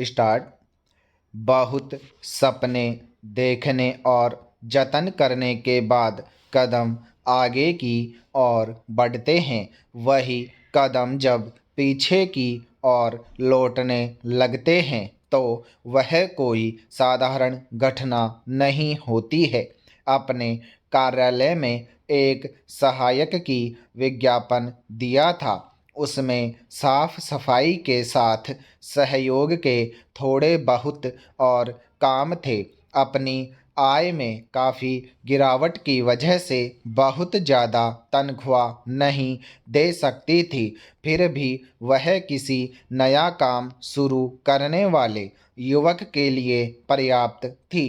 Start. बहुत सपने देखने और जतन करने के बाद कदम आगे की ओर बढ़ते हैं। वही कदम जब पीछे की ओर लौटने लगते हैं तो वह कोई साधारण घटना नहीं होती है। अपने कार्यालय में एक सहायक की विज्ञापन दिया था। उसमें साफ सफाई के साथ सहयोग के थोड़े बहुत और काम थे। अपनी आय में काफ़ी गिरावट की वजह से बहुत ज़्यादा तनख्वाह नहीं दे सकती थी, फिर भी वह किसी नया काम शुरू करने वाले युवक के लिए पर्याप्त थी।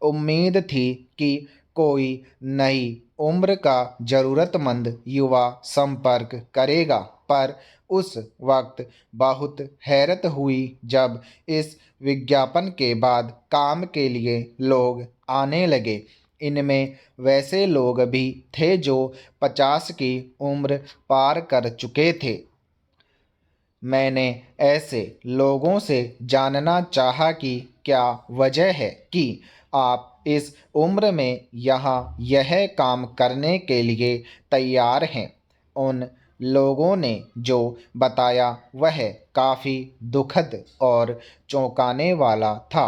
उम्मीद थी कि कोई नई उम्र का ज़रूरतमंद युवा संपर्क करेगा, पर उस वक्त बहुत हैरत हुई जब इस विज्ञापन के बाद काम के लिए लोग आने लगे। इनमें वैसे लोग भी थे जो 50 की उम्र पार कर चुके थे। मैंने ऐसे लोगों से जानना चाहा कि क्या वजह है कि आप इस उम्र में यहाँ यह काम करने के लिए तैयार हैं। उन लोगों ने जो बताया वह काफ़ी दुखद और चौंकाने वाला था।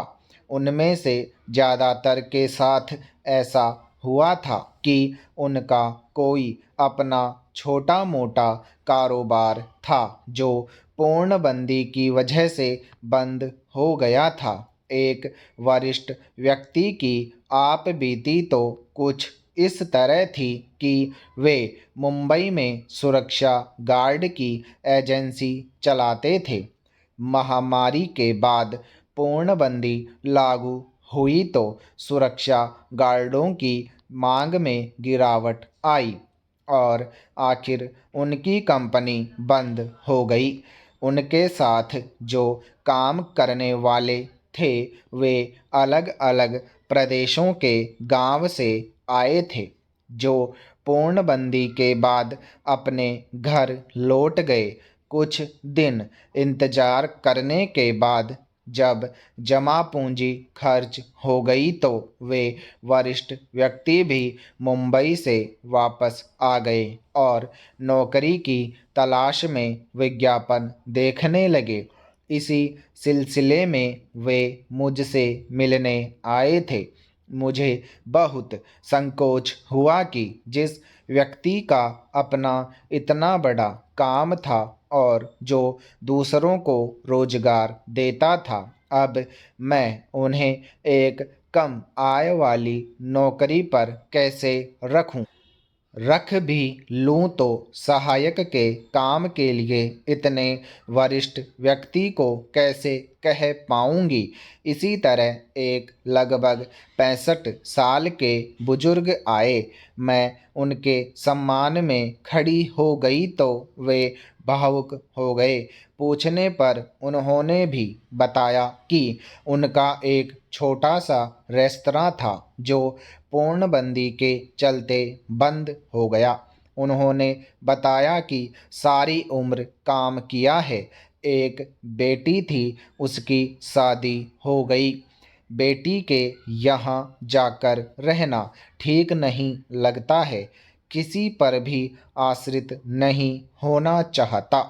उनमें से ज़्यादातर के साथ ऐसा हुआ था कि उनका कोई अपना छोटा मोटा कारोबार था जो पूर्णबंदी की वजह से बंद हो गया था। एक वरिष्ठ व्यक्ति की आप बीती तो कुछ इस तरह थी कि वे मुंबई में सुरक्षा गार्ड की एजेंसी चलाते थे। महामारी के बाद पूर्णबंदी लागू हुई तो सुरक्षा गार्डों की मांग में गिरावट आई और आखिर उनकी कंपनी बंद हो गई। उनके साथ जो काम करने वाले थे वे अलग अलग प्रदेशों के गांव से आए थे, जो पूर्णबंदी के बाद अपने घर लौट गए। कुछ दिन इंतजार करने के बाद जब जमा पूंजी खर्च हो गई तो वे वरिष्ठ व्यक्ति भी मुंबई से वापस आ गए और नौकरी की तलाश में विज्ञापन देखने लगे। इसी सिलसिले में वे मुझसे मिलने आए थे। मुझे बहुत संकोच हुआ कि जिस व्यक्ति का अपना इतना बड़ा काम था और जो दूसरों को रोजगार देता था, अब मैं उन्हें एक कम आय वाली नौकरी पर कैसे रखूं। रख भी लूं तो सहायक के काम के लिए इतने वरिष्ठ व्यक्ति को कैसे कह पाऊंगी। इसी तरह एक लगभग 65 साल के बुजुर्ग आए। मैं उनके सम्मान में खड़ी हो गई तो वे भावुक हो गए। पूछने पर उन्होंने भी बताया कि उनका एक छोटा सा रेस्तरां था जो पूर्णबंदी के चलते बंद हो गया। उन्होंने बताया कि सारी उम्र काम किया है। एक बेटी थी, उसकी शादी हो गई। बेटी के यहाँ जाकर रहना ठीक नहीं लगता है। किसी पर भी आश्रित नहीं होना चाहता,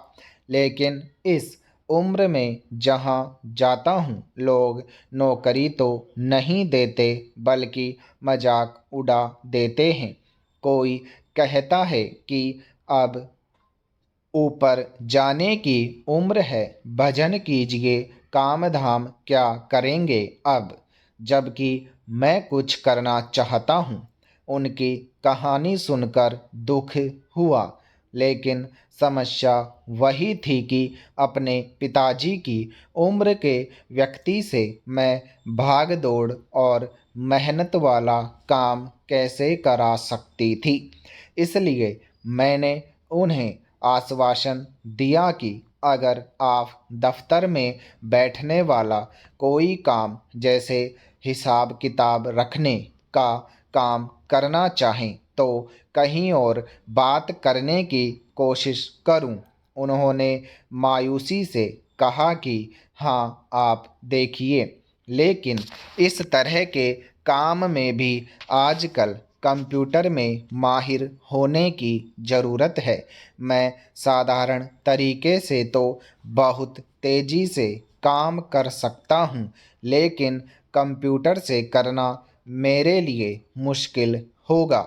लेकिन इस उम्र में जहाँ जाता हूँ लोग नौकरी तो नहीं देते बल्कि मजाक उड़ा देते हैं। कोई कहता है कि अब ऊपर जाने की उम्र है, भजन कीजिए, काम धाम क्या करेंगे अब। जबकि मैं कुछ करना चाहता हूँ। उनकी कहानी सुनकर दुख हुआ, लेकिन समस्या वही थी कि अपने पिताजी की उम्र के व्यक्ति से मैं भाग दौड़ और मेहनत वाला काम कैसे करा सकती थी। इसलिए मैंने उन्हें आश्वासन दिया कि अगर आप दफ्तर में बैठने वाला कोई काम जैसे हिसाब किताब रखने का काम करना चाहें तो कहीं और बात करने की कोशिश करूं। उन्होंने मायूसी से कहा कि हाँ आप देखिए, लेकिन इस तरह के काम में भी आजकल कंप्यूटर में माहिर होने की ज़रूरत है। मैं साधारण तरीके से तो बहुत तेज़ी से काम कर सकता हूँ, लेकिन कंप्यूटर से करना मेरे लिए मुश्किल होगा।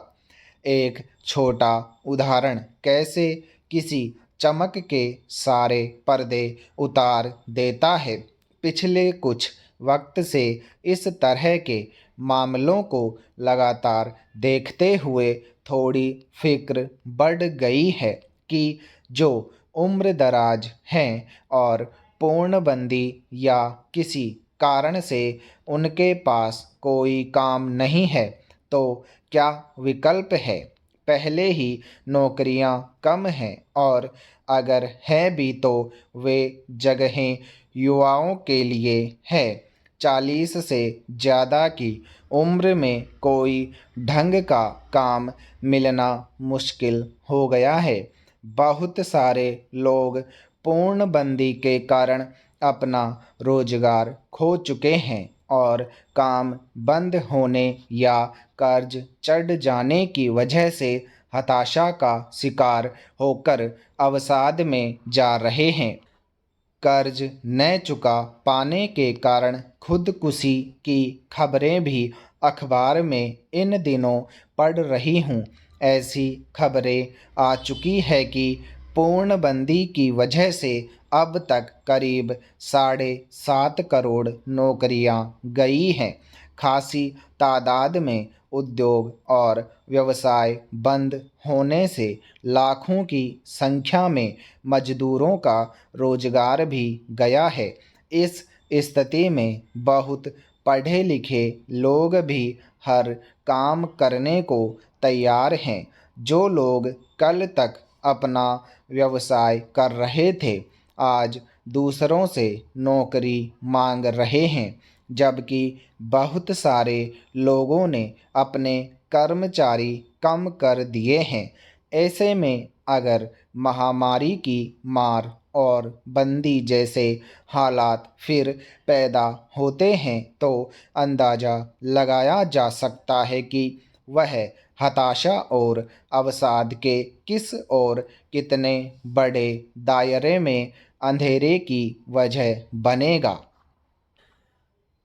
एक छोटा उदाहरण कैसे किसी चमक के सारे पर्दे उतार देता है। पिछले कुछ वक्त से इस तरह के मामलों को लगातार देखते हुए थोड़ी फिक्र बढ़ गई है कि जो उम्रदराज हैं और पूर्णबंदी या किसी कारण से उनके पास कोई काम नहीं है, तो क्या विकल्प है। पहले ही नौकरियां कम हैं और अगर है भी तो वे जगहें युवाओं के लिए है। 40 से ज़्यादा की उम्र में कोई ढंग का काम मिलना मुश्किल हो गया है। बहुत सारे लोग पूर्णबंदी के कारण अपना रोजगार खो चुके हैं और काम बंद होने या कर्ज चढ़ जाने की वजह से हताशा का शिकार होकर अवसाद में जा रहे हैं। कर्ज न चुका पाने के कारण खुदकुशी की खबरें भी अखबार में इन दिनों पढ़ रही हूँ। ऐसी खबरें आ चुकी है कि पूर्णबंदी की वजह से अब तक करीब 7.5 करोड़ नौकरियां गई हैं। खासी तादाद में उद्योग और व्यवसाय बंद होने से लाखों की संख्या में मजदूरों का रोजगार भी गया है। इस स्थिति में बहुत पढ़े लिखे लोग भी हर काम करने को तैयार हैं। जो लोग कल तक अपना व्यवसाय कर रहे थे, आज दूसरों से नौकरी मांग रहे हैं, जबकि बहुत सारे लोगों ने अपने कर्मचारी कम कर दिए हैं। ऐसे में अगर महामारी की मार और बंदी जैसे हालात फिर पैदा होते हैं, तो अंदाज़ा लगाया जा सकता है कि वह हताशा और अवसाद के किस और कितने बड़े दायरे में अंधेरे की वजह बनेगा।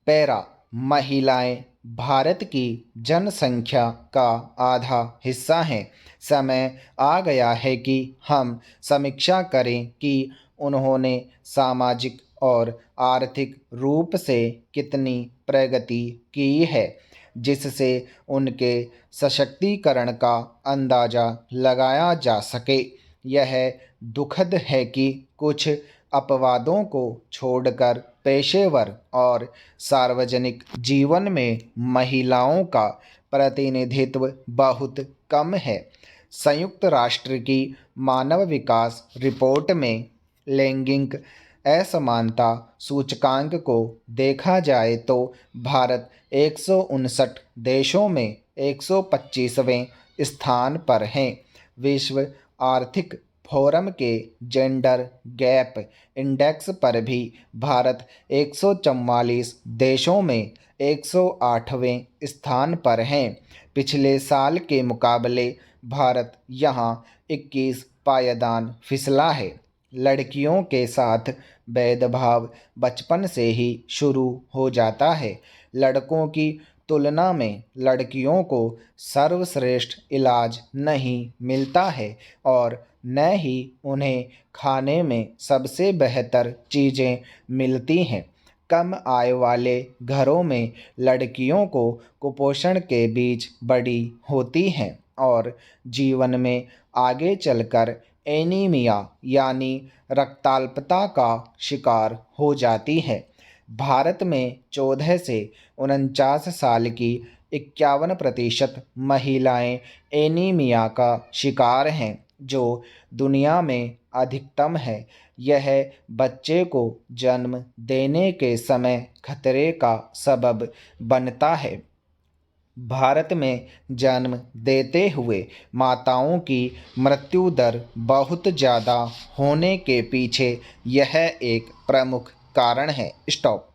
पैरा महिलाएं भारत की जनसंख्या का आधा हिस्सा हैं। समय आ गया है कि हम समीक्षा करें कि उन्होंने सामाजिक और आर्थिक रूप से कितनी प्रगति की है, जिससे उनके सशक्तिकरण का अंदाज़ा लगाया जा सके। यह दुखद है कि कुछ अपवादों को छोड़कर पेशेवर और सार्वजनिक जीवन में महिलाओं का प्रतिनिधित्व बहुत कम है। संयुक्त राष्ट्र की मानव विकास रिपोर्ट में लैंगिक असमानता सूचकांक को देखा जाए तो भारत 159 देशों में 125वें स्थान पर है। विश्व आर्थिक फोरम के जेंडर गैप इंडेक्स पर भी भारत 144 देशों में 108वें स्थान पर है। पिछले साल के मुकाबले भारत यहाँ 21 पायदान फिसला है। लड़कियों के साथ भेदभाव बचपन से ही शुरू हो जाता है। लड़कों की तुलना में लड़कियों को सर्वश्रेष्ठ इलाज नहीं मिलता है और न ही उन्हें खाने में सबसे बेहतर चीज़ें मिलती हैं। कम आय वाले घरों में लड़कियों को कुपोषण के बीच बड़ी होती हैं और जीवन में आगे चलकर एनीमिया यानी रक्ताल्पता का शिकार हो जाती है। भारत में 14 से 49 साल की 51% महिलाएं एनीमिया का शिकार हैं, जो दुनिया में अधिकतम है। यह बच्चे को जन्म देने के समय खतरे का सबब बनता है। भारत में जन्म देते हुए माताओं की मृत्यु दर बहुत ज़्यादा होने के पीछे यह एक प्रमुख कारण है। स्टॉप।